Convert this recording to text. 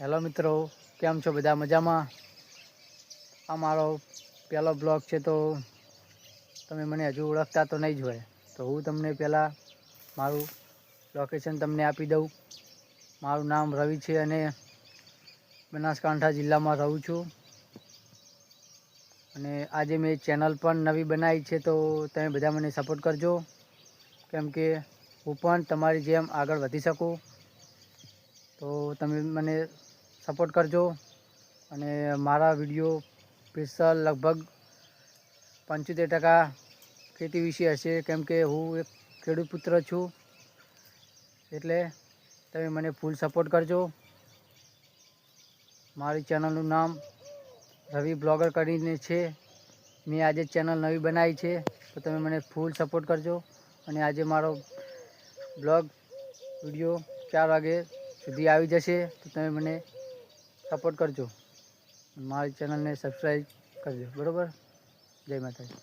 Hello મિત્રો, કેમ છો બધા? મજામાં? આ મારો પહેલો બ્લોગ છે, તો તમે મને હજુ ઓળખતા તો નહીં જ હોય, તો હું તમને પહેલાં મારું લોકેશન તમને આપી દઉં. મારું નામ રવિ છે અને બનાસકાંઠા જિલ્લામાં રહું છું. અને આજે મેં ચેનલ પણ નવી બનાવી છે, તો તમે બધા મને સપોર્ટ કરજો, કેમ કે હું પણ તમારી જેમ આગળ વધી શકું. તો તમે મને સપોર્ટ કરજો. અને મારા વિડીયો સ્પેશિયલ લગભગ 75% ખેતી વિશે હશે, કેમ કે હું એક ખેડૂત પુત્ર છું. એટલે તમે મને ફૂલ સપોર્ટ કરજો. મારી ચેનલનું નામ રવિ બ્લોગર કરીને છે. મેં આજે ચેનલ નવી બનાવી છે, તો તમે મને ફૂલ સપોર્ટ કરજો. અને આજે મારો બ્લોગ વિડીયો 4 વાગે સુધી આવી જશે, તો તમે મને સપોર્ટ કરજો. મારી ચેનલને સબસ્ક્રાઈબ કરજો, બરાબર? જય માતાજી.